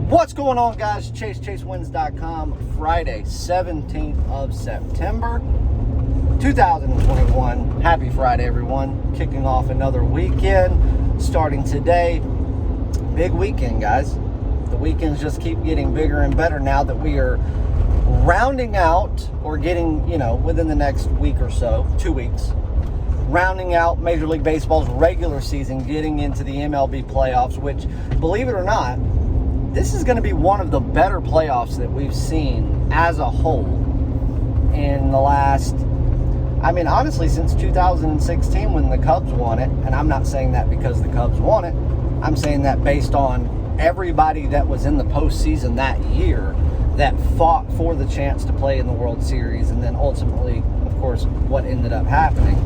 What's going on, guys? ChaseWins.com. Friday, 17th of September, 2021. Happy Friday, everyone. Kicking off another weekend. Starting today. Big weekend, guys. The weekends just keep getting bigger and better now that we are rounding out or getting, within the next week or so, 2 weeks, rounding out Major League Baseball's regular season, getting into the MLB playoffs, which, believe it or not, this is going to be one of the better playoffs that we've seen as a whole in the last, honestly, since 2016 when the Cubs won it. And I'm not saying that because the Cubs won it. I'm saying that based on everybody that was in the postseason that year that fought for the chance to play in the World Series, and then ultimately, of course, what ended up happening.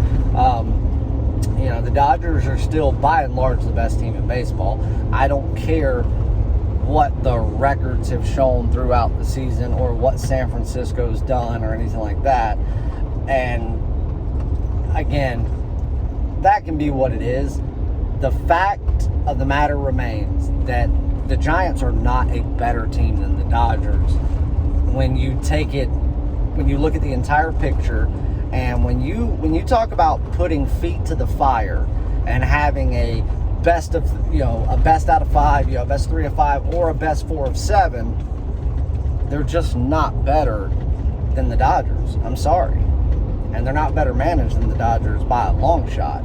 The Dodgers are still, by and large, the best team in baseball. I don't care what the records have shown throughout the season or what San Francisco's done or anything like that. And again, that can be what it is. The fact of the matter remains that the Giants are not a better team than the Dodgers. When you look at the entire picture, and when you talk about putting feet to the fire and having a best out of five, a best 3 of 5, or a best 4 of 7, they're just not better than the Dodgers. I'm sorry. And they're not better managed than the Dodgers by a long shot.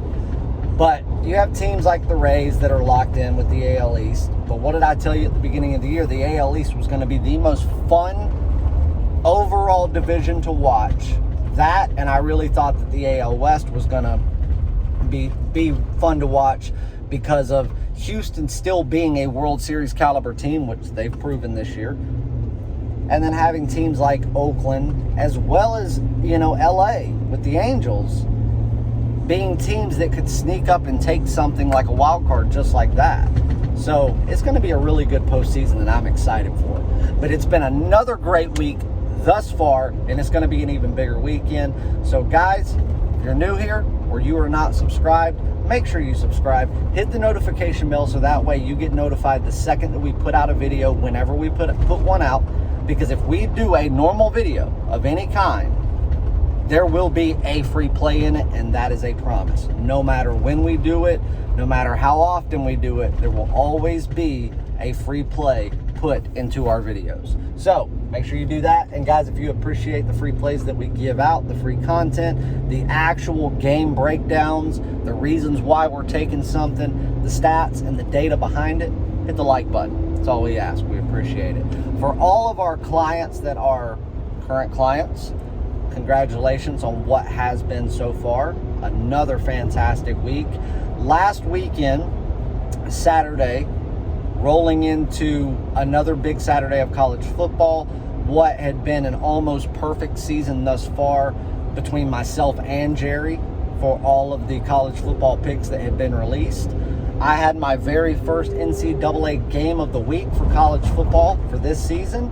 But you have teams like the Rays that are locked in with the AL East. But what did I tell you at the beginning of the year? The AL East was going to be the most fun overall division to watch. That, and I really thought that the AL West was going to be fun to watch because of Houston still being a World Series caliber team, which they've proven this year. And then having teams like Oakland, as well as, LA with the Angels, being teams that could sneak up and take something like a wild card just like that. So it's going to be a really good postseason that I'm excited for. But it's been another great week thus far, and it's going to be an even bigger weekend. So guys, if you're new here or you are not subscribed, make sure you subscribe. Hit the notification bell so that way you get notified the second that we put out a video, whenever we put one out. Because if we do a normal video of any kind, there will be a free play in it, and that is a promise. No matter when we do it, no matter how often we do it, there will always be a free play put into our videos. So make sure you do that. And guys, if you appreciate the free plays that we give out, the free content, the actual game breakdowns, the reasons why we're taking something, the stats and the data behind it, hit the like button. That's all we ask. We appreciate it. For all of our clients that are current clients, congratulations on what has been so far. Another fantastic week. Last weekend, Saturday, rolling into another big Saturday of college football. What had been an almost perfect season thus far between myself and Jerry for all of the college football picks that had been released. I had my very first NCAA game of the week for college football for this season,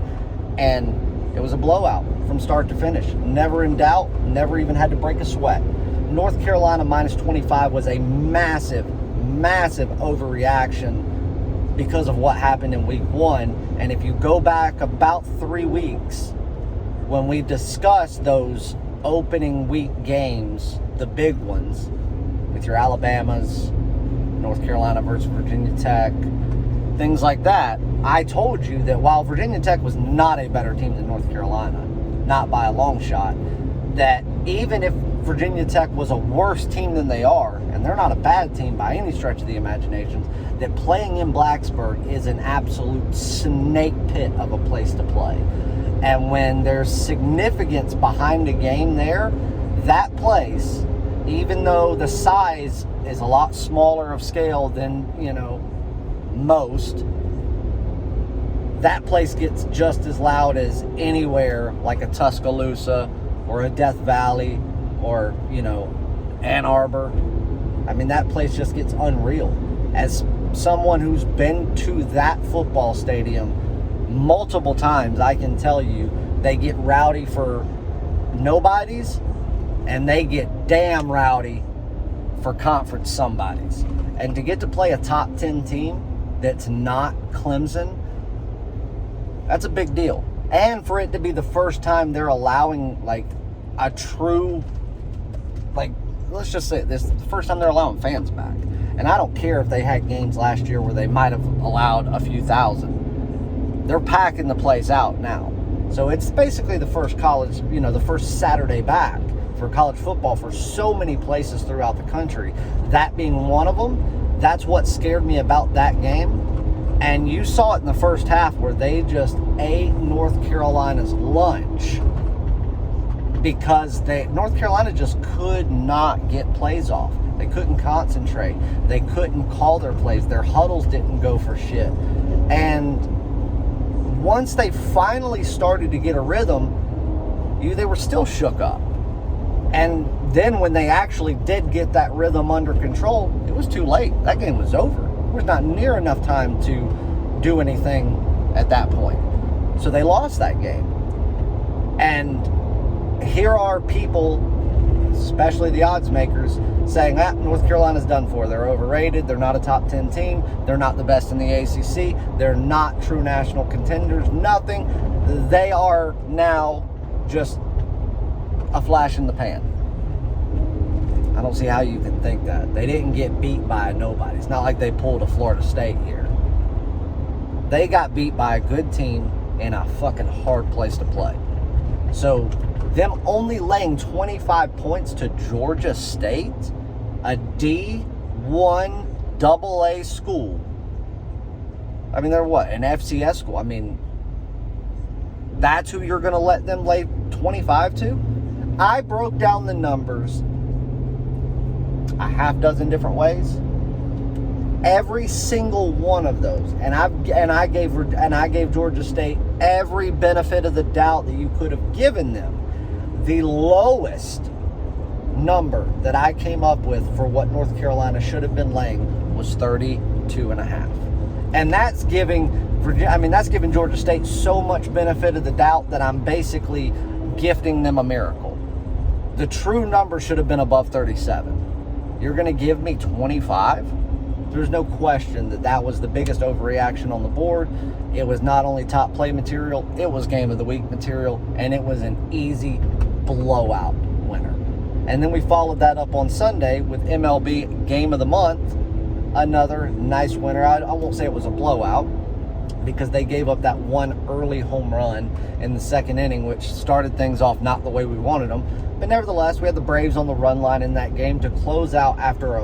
and it was a blowout from start to finish. Never in doubt, never even had to break a sweat. North Carolina minus 25 was a massive, massive overreaction because of what happened in week 1. And if you go back about 3 weeks, when we discussed those opening week games, the big ones, with your Alabamas, North Carolina versus Virginia Tech, things like that, I told you that while Virginia Tech was not a better team than North Carolina, not by a long shot, that even if Virginia Tech was a worse team than they are, and they're not a bad team by any stretch of the imagination, that playing in Blacksburg is an absolute snake pit of a place to play. And when there's significance behind a game there, that place, even though the size is a lot smaller of scale than, most, that place gets just as loud as anywhere like a Tuscaloosa or a Death Valley or, Ann Arbor. That place just gets unreal. As someone who's been to that football stadium multiple times, I can tell you they get rowdy for nobodies, and they get damn rowdy for conference somebodies. And to get to play a top 10 team that's not Clemson, That's a big deal. And for it to be the first time they're allowing, like, a true, like, let's just say this, the first time they're allowing fans back. And I don't care if they had games last year where they might have allowed a few thousand. They're packing the place out now. So it's basically the first college, the first Saturday back for college football for so many places throughout the country. That being one of them, that's what scared me about that game. And you saw it in the first half where they just ate North Carolina's lunch because North Carolina just could not get plays off. They couldn't concentrate. They couldn't call their plays. Their huddles didn't go for shit. And once they finally started to get a rhythm, they were still shook up. And then when they actually did get that rhythm under control, it was too late. That game was over. There was not near enough time to do anything at that point. So they lost that game. And here are people, especially the odds makers, saying that North Carolina's done for. They're overrated. They're not a top 10 team. They're not the best in the ACC. They're not true national contenders. Nothing. They are now just a flash in the pan. I don't see how you can think that. They didn't get beat by a nobody. It's not like they pulled a Florida State here. They got beat by a good team in a fucking hard place to play. So them only laying 25 points to Georgia State, a D1 AA school. I mean, they're what? An FCS school. I mean, that's who you're going to let them lay 25 to? I broke down the numbers a half dozen different ways. Every single one of those, and I gave Georgia State every benefit of the doubt that you could have given them. The lowest number that I came up with for what North Carolina should have been laying was 32.5. And that's giving Georgia State so much benefit of the doubt that I'm basically gifting them a miracle. The true number should have been above 37. You're going to give me 25? There's no question that was the biggest overreaction on the board. It was not only top play material, it was game of the week material, and it was an easy blowout winner. And then we followed that up on Sunday with MLB Game of the Month, another nice winner. I won't say it was a blowout because they gave up that one early home run in the second inning, which started things off not the way we wanted them. But nevertheless, we had the Braves on the run line in that game to close out after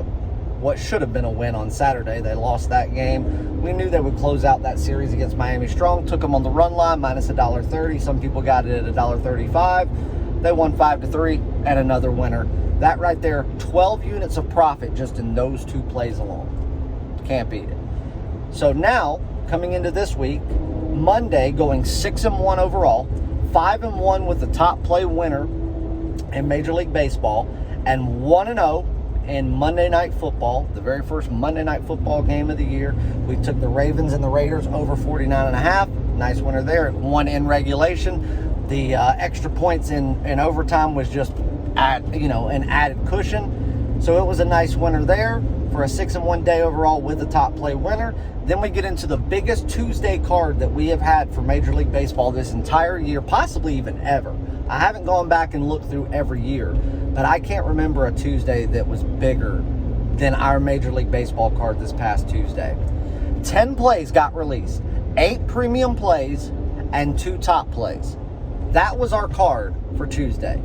what should have been a win on Saturday. They lost that game. We knew they would close out that series against Miami Strong. Took them on the run line, minus $1.30. Some people got it at $1.35. They won 5-3 and another winner. That right there, 12 units of profit just in those two plays alone. Can't beat it. So now, coming into this week, Monday going 6-1 overall, 5-1 with the top play winner in Major League Baseball, and 1-0 in Monday Night Football, the very first Monday Night Football game of the year. We took the Ravens and the Raiders over 49.5. Nice winner there. It won in regulation. The extra points in overtime was just an added cushion. So it was a nice winner there for a 6-1 day overall with the top play winner. Then we get into the biggest Tuesday card that we have had for Major League Baseball this entire year, possibly even ever. I haven't gone back and looked through every year, but I can't remember a Tuesday that was bigger than our Major League Baseball card this past Tuesday. 10 plays got released, 8 premium plays, and 2 top plays. That was our card for Tuesday.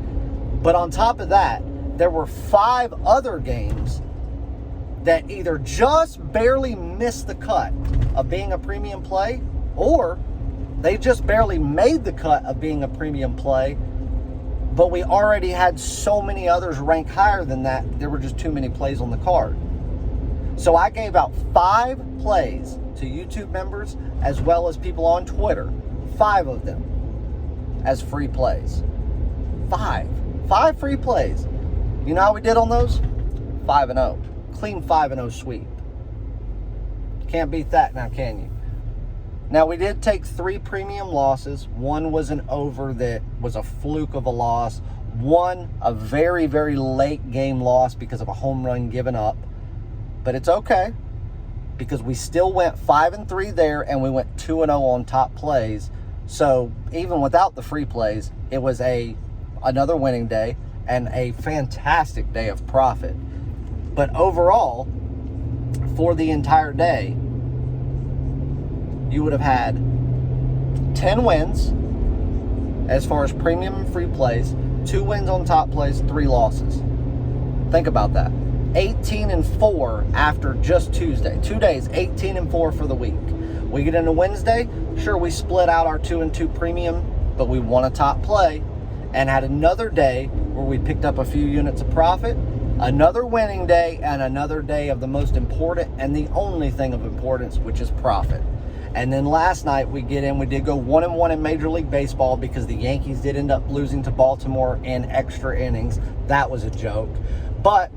But on top of that, there were 5 other games that either just barely missed the cut of being a premium play, or they just barely made the cut of being a premium play, but we already had so many others ranked higher than that, there were just too many plays on the card. So I gave out 5 plays to YouTube members as well as people on Twitter, 5 of them as free plays. 5 free plays. You know how we did on those? 5-0. Clean 5-0 sweep. Can't beat that now, can you? Now, we did take 3 premium losses. One was an over that was a fluke of a loss. One, a very, very late game loss because of a home run given up. But it's okay because we still went 5-3 there, and we went 2-0 on top plays. So even without the free plays, it was another winning day and a fantastic day of profit. But overall, for the entire day, you would have had 10 wins as far as premium and free plays, 2 wins on top plays, 3 losses. Think about that. 18-4 after just Tuesday. 2 days, 18-4 for the week. We get into Wednesday, sure, we split out our 2-2 premium, but we won a top play and had another day where we picked up a few units of profit, another winning day, and another day of the most important and the only thing of importance, which is profit. And then last night we did go 1-1 in Major League Baseball because the Yankees did end up losing to Baltimore in extra innings. That was a joke. But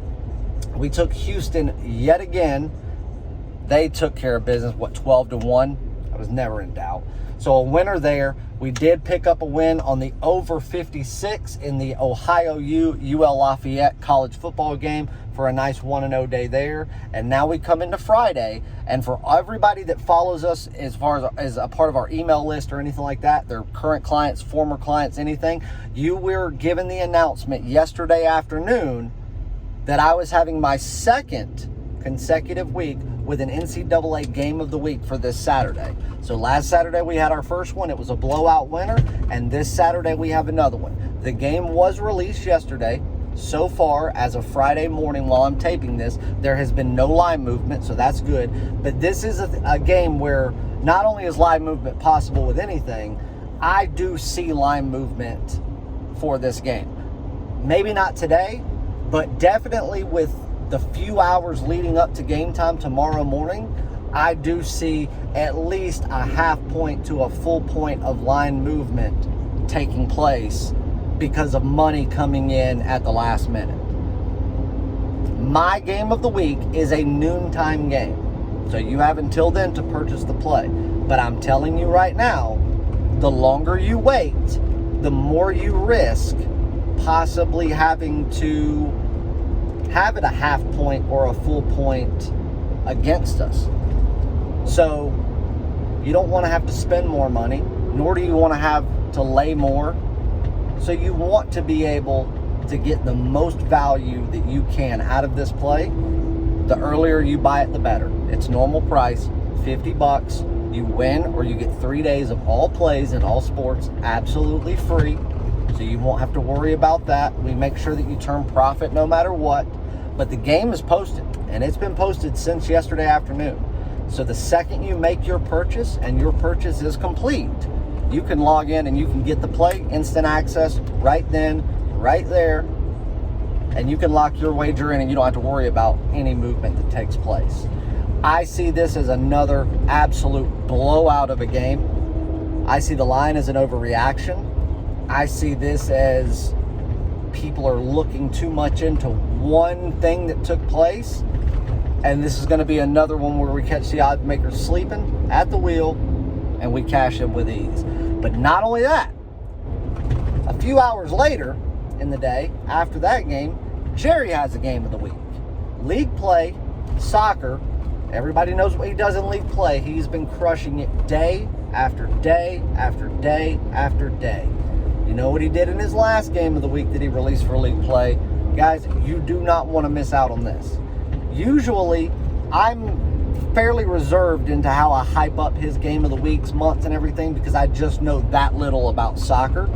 we took Houston yet again. They took care of business, 12-1? I was never in doubt. So a winner there. We did pick up a win on the over 56 in the Ohio UL Lafayette college football game for a nice 1-0 day there. And now we come into Friday, and for everybody that follows us as far as a part of our email list or anything like that, their current clients, former clients, anything, you were given the announcement yesterday afternoon that I was having my second consecutive week with an NCAA game of the week for this Saturday. So last Saturday we had our first one. It was a blowout winner, and this Saturday we have another one. The game was released yesterday. So far, as of Friday morning while I'm taping this, there has been no line movement, so that's good. But this is a game where not only is line movement possible with anything, I do see line movement for this game. Maybe not today, but definitely with the few hours leading up to game time tomorrow morning, I do see at least a half point to a full point of line movement taking place because of money coming in at the last minute. My game of the week is a noontime game, so you have until then to purchase the play. But I'm telling you right now, the longer you wait, the more you risk possibly having to have it a half point or a full point against us. So you don't want to have to spend more money, nor do you want to have to lay more. So you want to be able to get the most value that you can out of this play. The earlier you buy it, the better. It's normal price, $50. You win, or you get 3 days of all plays in all sports absolutely free. So you won't have to worry about that. We make sure that you turn profit no matter what. But the game is posted, and it's been posted since yesterday afternoon. So the second you make your purchase and your purchase is complete, you can log in and you can get the play, instant access, right then, right there, and you can lock your wager in and you don't have to worry about any movement that takes place. I see this as another absolute blowout of a game. I see the line as an overreaction. I see this as people are looking too much into one thing that took place, and this is going to be another one where we catch the odds makers sleeping at the wheel and we cash in with ease. But not only that, a few hours later in the day after that game, Jerry has a game of the week. League play, soccer, everybody knows what he does in league play. He's been crushing it day after day after day after day. You know what he did in his last game of the week that he released for league play? Guys, you do not want to miss out on this. Usually, I'm fairly reserved into how I hype up his game of the weeks, months, and everything because I just know that little about soccer.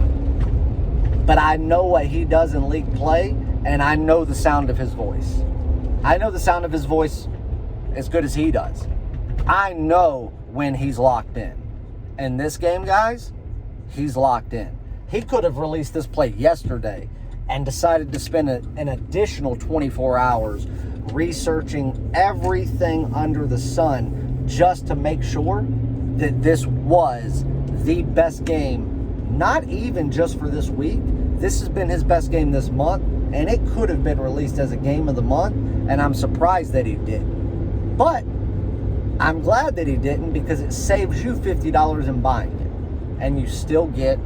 But I know what he does in league play, and I know the sound of his voice. I know the sound of his voice as good as he does. I know when he's locked in. In this game, guys, he's locked in. He could have released this play yesterday and decided to spend an additional 24 hours researching everything under the sun just to make sure that this was the best game, not even just for this week. This has been his best game this month, and it could have been released as a game of the month, and I'm surprised that he didn't. But I'm glad that he didn't because it saves you $50 in buying it, and you still get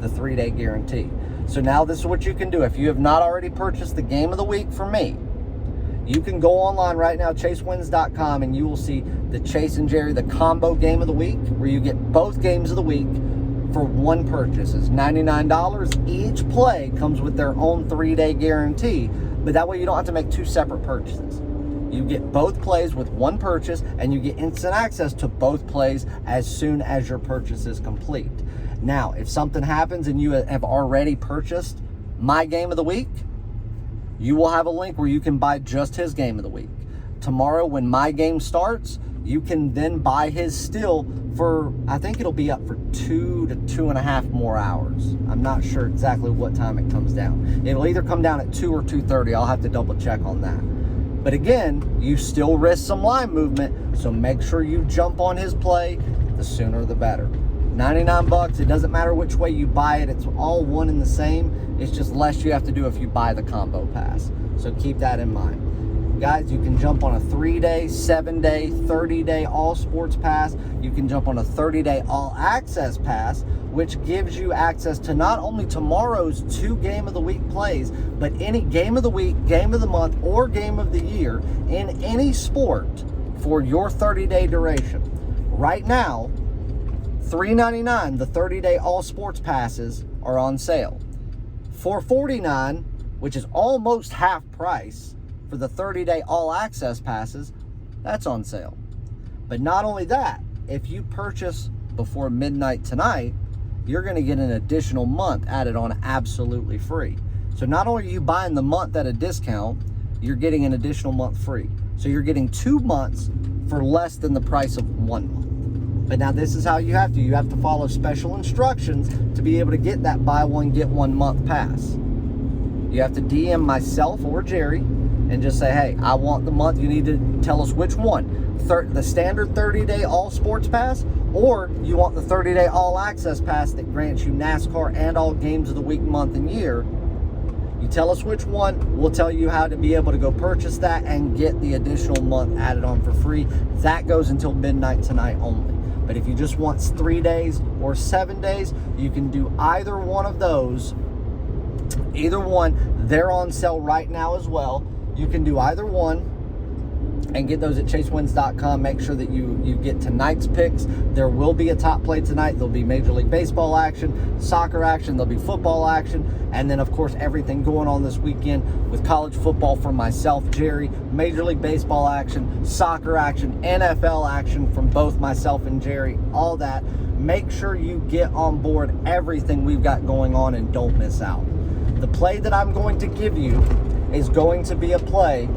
the 3-day guarantee. So now this is what you can do. If you have not already purchased the game of the week for me, you can go online right now, chasewins.com, and you will see the Chase and Jerry, the combo game of the week, where you get both games of the week for one purchase. It's $99. Each play comes with their own 3-day guarantee, but that way you don't have to make 2 separate purchases. You get both plays with one purchase, and you get instant access to both plays as soon as your purchase is complete. Now, if something happens and you have already purchased my game of the week, you will have a link where you can buy just his game of the week. Tomorrow, when my game starts, you can then buy his still for, I think it'll be up for 2 to 2.5 more hours. I'm not sure exactly what time it comes down. It'll either come down at 2 or 2:30. I'll have to double check on that. But again, you still risk some line movement, so make sure you jump on his play. The sooner the better. $99, it doesn't matter which way you buy it. It's all one and the same. It's just less you have to do if you buy the combo pass. So keep that in mind. Guys, you can jump on a 3-day, 7-day, 30-day all sports pass. You can jump on a 30-day all access pass, which gives you access to not only tomorrow's 2 game of the week plays, but any game of the week, game of the month, or game of the year in any sport for your 30-day duration. Right now, $3.99, the 30-day all sports passes are on sale. $4.49, which is almost half price for the 30-day all access passes, that's on sale. But not only that, if you purchase before midnight tonight, you're going to get an additional month added on absolutely free. So not only are you buying the month at a discount, you're getting an additional month free. So you're getting 2 months for less than the price of 1 month. But now this is how you have to follow special instructions to be able to get that buy one, get 1 month pass. You have to DM myself or Jerry and just say, hey, I want the month. You need to tell us which one. The standard 30-day all sports pass, or you want the 30-day all access pass that grants you NASCAR and all games of the week, month, and year. You tell us which one, we'll tell you how to be able to go purchase that and get the additional month added on for free. That goes until midnight tonight only. But if you just want 3 days or 7 days, you can do either one of those. Either one, they're on sale right now as well. You can do either one and get those at chasewins.com. Make sure that you get tonight's picks. There will be a top play tonight. There'll be Major League Baseball action, soccer action, there'll be football action, and then of course everything going on this weekend with college football from myself, Jerry, Major League Baseball action, soccer action, NFL action from both myself and Jerry, all that. Make sure you get on board everything we've got going on and don't miss out. The play that I'm going to give you is going to be a play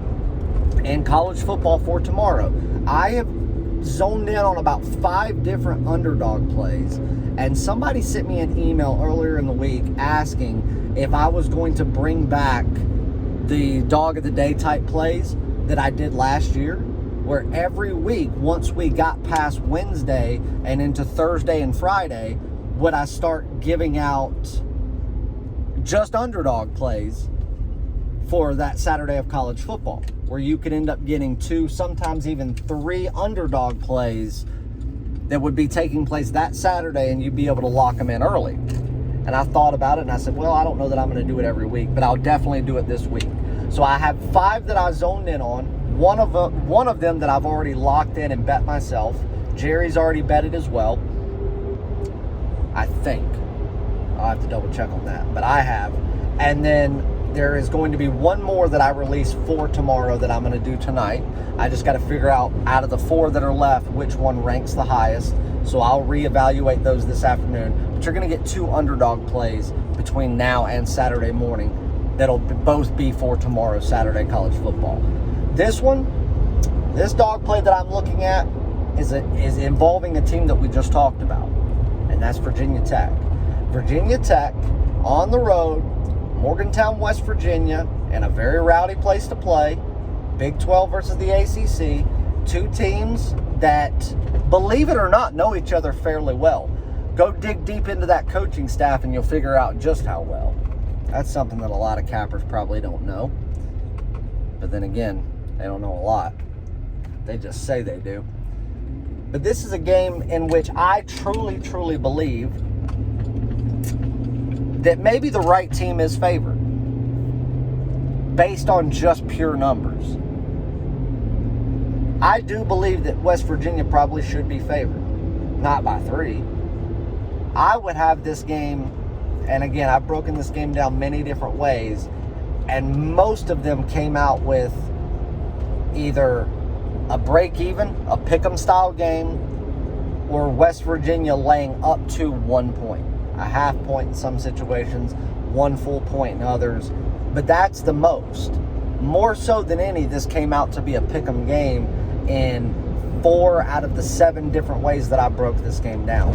in college football for tomorrow. I have zoned in on about 5 different underdog plays, and somebody sent me an email earlier in the week asking if I was going to bring back the dog of the day type plays that I did last year, where every week, once we got past Wednesday and into Thursday and Friday, would I start giving out just underdog plays for that Saturday of college football, where you could end up getting 2, sometimes even 3 underdog plays that would be taking place that Saturday, and you'd be able to lock them in early. And I thought about it, and I said, well, I don't know that I'm going to do it every week, but I'll definitely do it this week. So I have 5 that I zoned in on. One of them that I've already locked in and bet myself. Jerry's already betted as well, I think. I'll have to double check on that, but I have. And then there is going to be 1 more that I release for tomorrow that I'm going to do tonight. I just got to figure out of the 4 that are left, which one ranks the highest. So I'll reevaluate those this afternoon. But you're going to get 2 underdog plays between now and Saturday morning that'll both be for tomorrow, Saturday college football. This dog play that I'm looking at is involving a team that we just talked about, and that's Virginia Tech. Virginia Tech on the road, Morgantown, West Virginia, and a very rowdy place to play. Big 12 versus the ACC. 2 teams that, believe it or not, know each other fairly well. Go dig deep into that coaching staff and you'll figure out just how well. That's something that a lot of cappers probably don't know. But then again, they don't know a lot. They just say they do. But this is a game in which I truly, truly believe that maybe the right team is favored based on just pure numbers. I do believe that West Virginia probably should be favored. Not by 3. I would have this game, and again, I've broken this game down many different ways, and most of them came out with either a break even, a pick'em style game, or West Virginia laying up to 1 point. A half point in some situations, 1 full point in others. But that's the most. More so than any, this came out to be a pick'em game in 4 out of the 7 different ways that I broke this game down.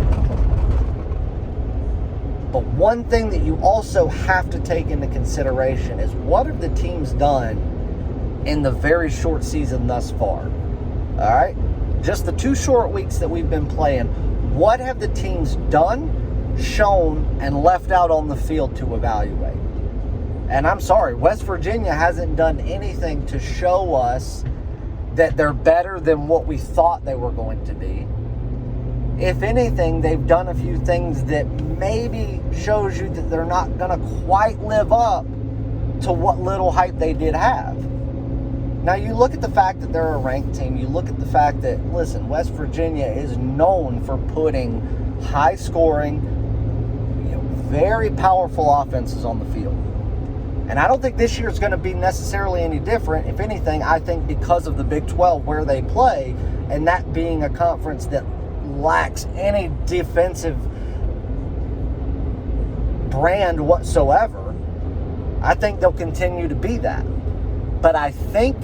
But one thing that you also have to take into consideration is what have the teams done in the very short season thus far? All right? Just the 2 short weeks that we've been playing, what have the teams done, shown, and left out on the field to evaluate? And I'm sorry, West Virginia hasn't done anything to show us that they're better than what we thought they were going to be. If anything, they've done a few things that maybe shows you that they're not going to quite live up to what little hype they did have. Now, you look at the fact that they're a ranked team. You look at the fact that, listen, West Virginia is known for putting high-scoring, very powerful offenses on the field. And I don't think this year is going to be necessarily any different. If anything, I think because of the Big 12 where they play, and that being a conference that lacks any defensive brand whatsoever, I think they'll continue to be that. But I think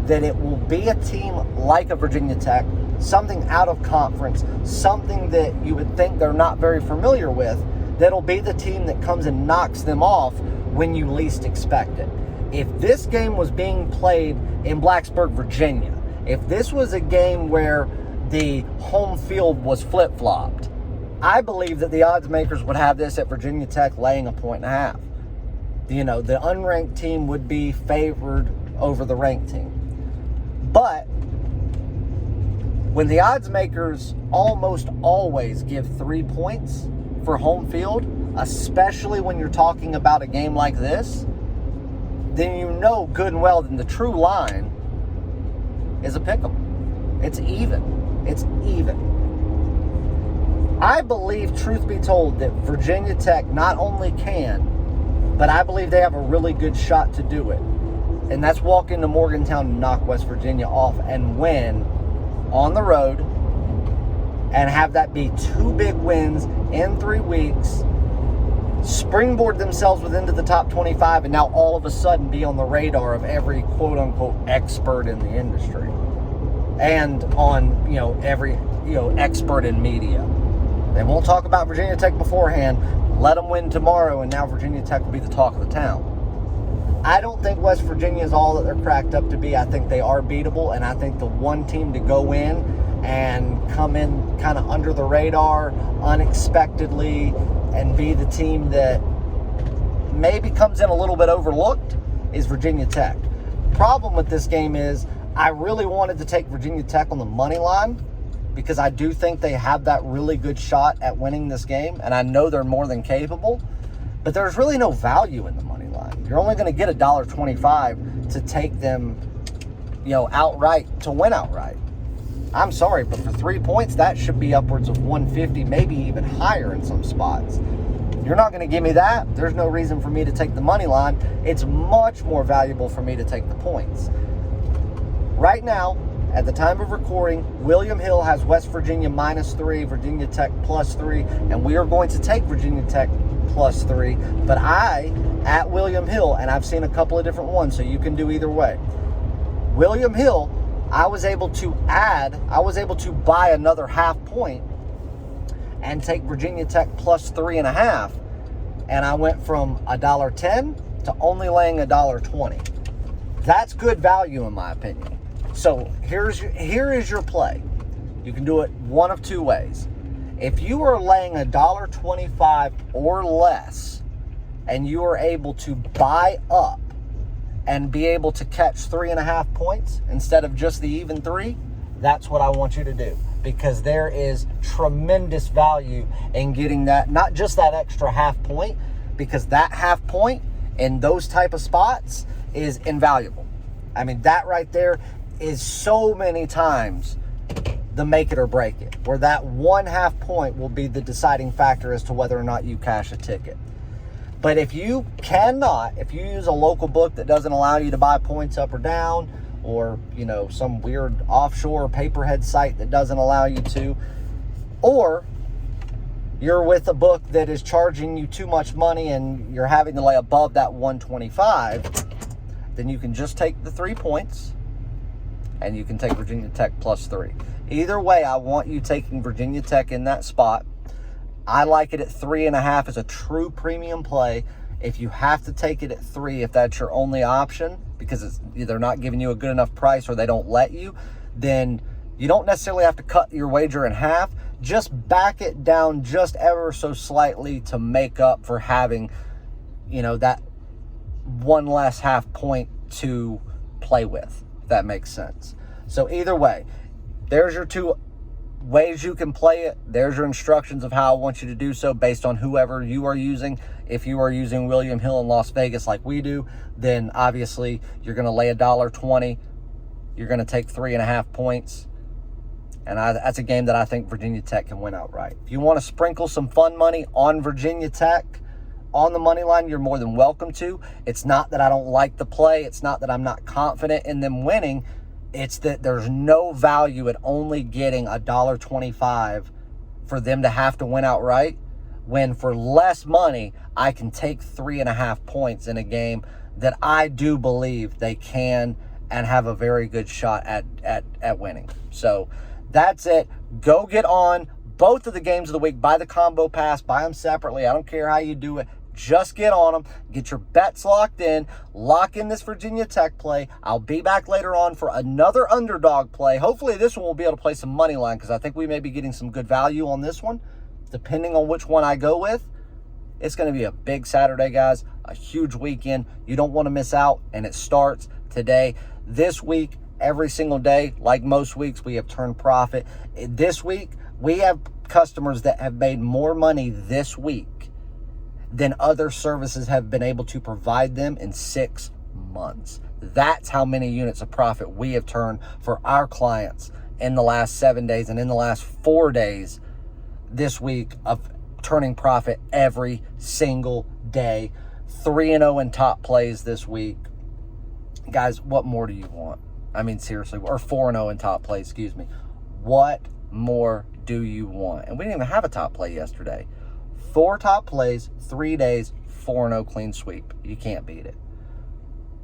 that it will be a team like a Virginia Tech, something out of conference, something that you would think they're not very familiar with, that'll be the team that comes and knocks them off when you least expect it. If this game was being played in Blacksburg, Virginia, if this was a game where the home field was flip-flopped, I believe that the odds makers would have this at Virginia Tech laying 1.5 points. The unranked team would be favored over the ranked team. But when the odds makers almost always give 3 points for home field, especially when you're talking about a game like this, then you know good and well that the true line is a pick'em. It's even. It's even. I believe, truth be told, that Virginia Tech not only can, but I believe they have a really good shot to do it. And that's walk into Morgantown and knock West Virginia off and win on the road and have that be 2 big wins in 3 weeks, springboard themselves into the top 25, and now all of a sudden be on the radar of every quote-unquote expert in the industry and on, every, expert in media. They won't talk about Virginia Tech beforehand. Let them win tomorrow, and now Virginia Tech will be the talk of the town. I don't think West Virginia is all that they're cracked up to be. I think they are beatable, and I think the one team to go in and come in kind of under the radar unexpectedly and be the team that maybe comes in a little bit overlooked is Virginia Tech. Problem with this game is I really wanted to take Virginia Tech on the money line because I do think they have that really good shot at winning this game, and I know they're more than capable, but there's really no value in the money line. You're only going to get $1.25 to take them, outright, to win outright. I'm sorry, but for 3 points, that should be upwards of 150, maybe even higher in some spots. You're not going to give me that. There's no reason for me to take the money line. It's much more valuable for me to take the points. Right now, at the time of recording, William Hill has West Virginia -3, Virginia Tech +3, and we are going to take Virginia Tech +3. But at William Hill, and I've seen a couple of different ones, so you can do either way. William Hill, I was able to buy another half point and take Virginia Tech +3.5, and I went from $1.10 to only laying $1.20. That's good value in my opinion. So here is your play. You can do it one of 2 ways. If you are laying $1.25 or less, and you are able to buy up and be able to catch 3.5 points instead of just the even 3, that's what I want you to do. Because there is tremendous value in getting that, not just that extra half point, because that half point in those type of spots is invaluable. I mean, that right there is so many times the make it or break it, where that 1/2 point will be the deciding factor as to whether or not you cash a ticket. But if you use a local book that doesn't allow you to buy points up or down, or, you know, some weird offshore paperhead site that doesn't allow you to, or you're with a book that is charging you too much money and you're having to lay above that 125, then you can just take the 3 points and you can take Virginia Tech +3. Either way, I want you taking Virginia Tech in that spot. I like it at 3.5 as a true premium play. If you have to take it at 3, if that's your only option, because it's either not giving you a good enough price or they don't let you, then you don't necessarily have to cut your wager in half. Just back it down just ever so slightly to make up for having, you know, that one less half point to play with, if that makes sense. So either way, there's your 2 ways you can play it. There's your instructions of how I want you to do so based on whoever you are using. If you are using William Hill in Las Vegas like we do, then obviously you're going to lay $1.20. You're going to take 3.5 points. And that's a game that I think Virginia Tech can win outright. If you want to sprinkle some fun money on Virginia Tech on the money line, you're more than welcome to. It's not that I don't like the play. It's not that I'm not confident in them winning. It's that there's no value at only getting $1.25 for them to have to win outright, when for less money, I can take 3.5 points in a game that I do believe they can and have a very good shot at winning. So that's it. Go get on both of the games of the week. Buy the combo pass. Buy them separately. I don't care how you do it. Just get on them. Get your bets locked in. Lock in this Virginia Tech play. I'll be back later on for another underdog play. Hopefully this one will be able to play some money line, because I think we may be getting some good value on this one, depending on which one I go with. It's going to be a big Saturday, guys. A huge weekend. You don't want to miss out, and it starts today. This week, every single day, like most weeks, we have turned profit. This week, we have customers that have made more money this week than other services have been able to provide them in 6 months. That's how many units of profit we have turned for our clients in the last 7 days, and in the last 4 days this week of turning profit every single day. 3-0 in top plays this week. Guys, what more do you want? I mean, seriously, or 4-0 in top plays, excuse me. What more do you want? And we didn't even have a top play yesterday. 4 top plays, 3 days, 4-0 clean sweep. You can't beat it.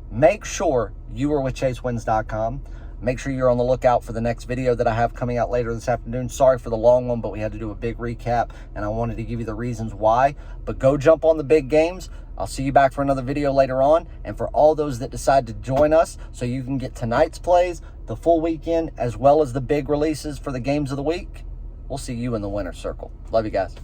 Make sure you are with ChaseWins.com. Make sure you're on the lookout for the next video that I have coming out later this afternoon. Sorry for the long one, but we had to do a big recap, and I wanted to give you the reasons why. But go jump on the big games. I'll see you back for another video later on. And for all those that decide to join us so you can get tonight's plays, the full weekend, as well as the big releases for the games of the week, we'll see you in the winner's circle. Love you guys.